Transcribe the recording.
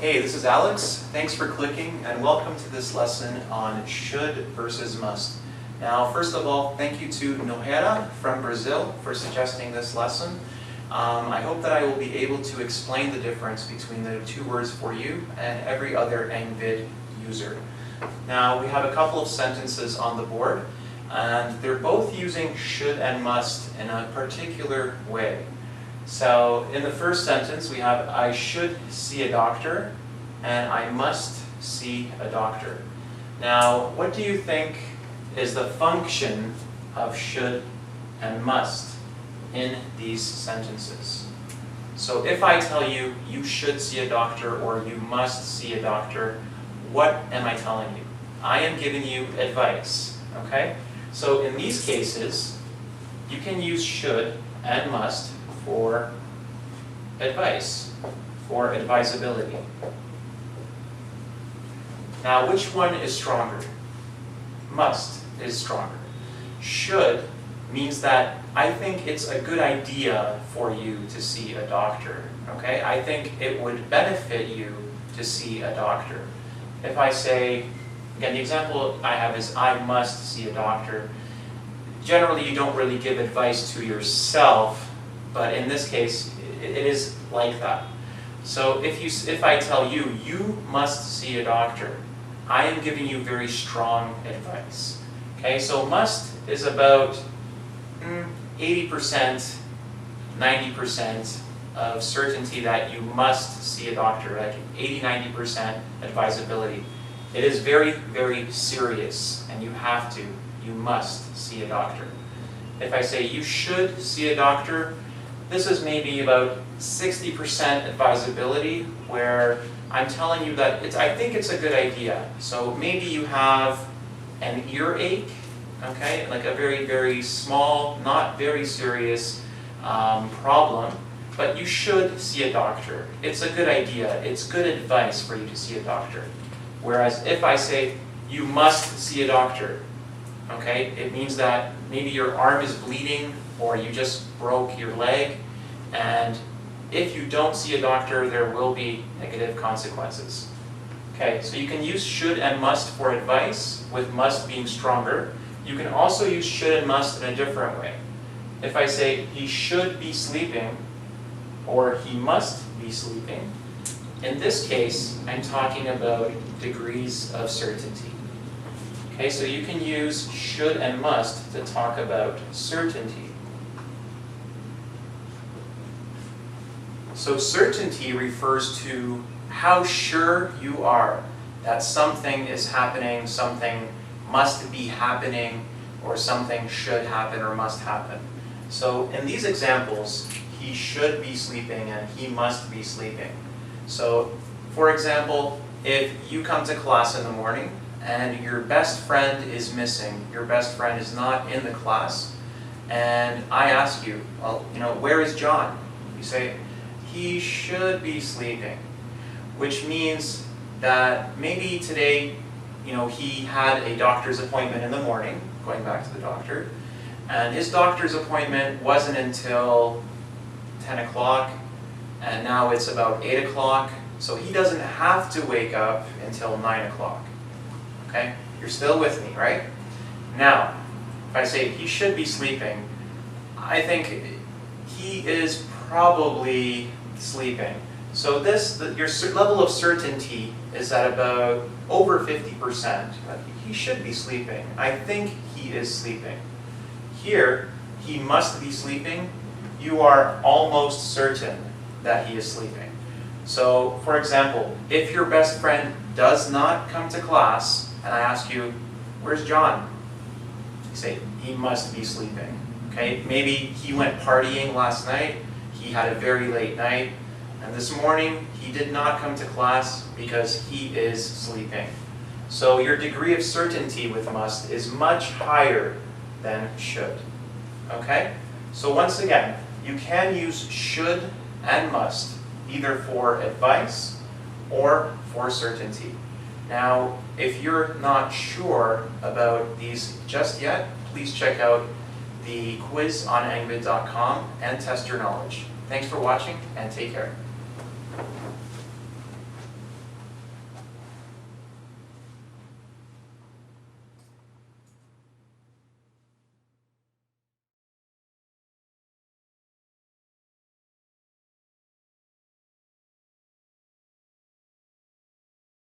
Hey, this is Alex. Thanks for clicking and welcome to this lesson on should versus must. Now, first of all, thank you to Nohera from Brazil for suggesting this lesson. I hope that I will be able to explain the difference between the two words for you and every other engVid user. Now, we have a couple of sentences on the board, and they're both using should and must in a particular way. So, in the first sentence, we have I should see a doctor, and I must see a doctor. Now, what do you think is the function of should and must in these sentences? So if I tell you, you should see a doctor or you must see a doctor, what am I telling you? I am giving you advice, okay? So in these cases, you can use should and must for advice, for advisability. Now, which one is stronger? Must is stronger. Should means that I think it's a good idea for you to see a doctor, okay? I think it would benefit you to see a doctor. If I say, again, the example I have is I must see a doctor. Generally, you don't really give advice to yourself, but in this case, it is like that. So if I tell you, you must see a doctor, I am giving you very strong advice. Okay, so must is about 80%, 90% of certainty that you must see a doctor, like 80-90% advisability. It is very, very serious, and you have to, you must see a doctor. If I say you should see a doctor, this is maybe about 60% advisability, where I'm telling you that I think it's a good idea. So maybe you have an earache, okay, like a very, very small, not very serious problem, but you should see a doctor. It's a good idea. It's good advice for you to see a doctor. Whereas if I say you must see a doctor, okay, it means that maybe your arm is bleeding or you just broke your leg, and if you don't see a doctor, there will be negative consequences. Okay, so you can use should and must for advice, with must being stronger. You can also use should and must in a different way. If I say he should be sleeping, or he must be sleeping, in this case, I'm talking about degrees of certainty. Okay, so you can use should and must to talk about certainty. So certainty refers to how sure you are that something is happening, something must be happening, or something should happen or must happen. So in these examples, he should be sleeping and he must be sleeping. So for example, if you come to class in the morning and your best friend is missing, your best friend is not in the class, and I ask you, well, where is John? You say, he should be sleeping, which means that maybe today, he had a doctor's appointment in the morning, going back to the doctor, and his doctor's appointment wasn't until 10 o'clock, and now it's about 8 o'clock, so he doesn't have to wake up until 9 o'clock. Okay? You're still with me, right? Now, if I say he should be sleeping, I think he is probably sleeping. So your level of certainty is at about over 50%. He should be sleeping. I think he is sleeping. Here, he must be sleeping. You are almost certain that he is sleeping. So, for example, if your best friend does not come to class, and I ask you, where's John? You say, he must be sleeping. Okay, maybe he went partying last night, he had a very late night, and this morning he did not come to class because he is sleeping. So your degree of certainty with must is much higher than should. Okay? So once again, you can use should and must either for advice or for certainty. Now, if you're not sure about these just yet, please check out the quiz on engvid.com and test your knowledge. Thanks for watching, and take care.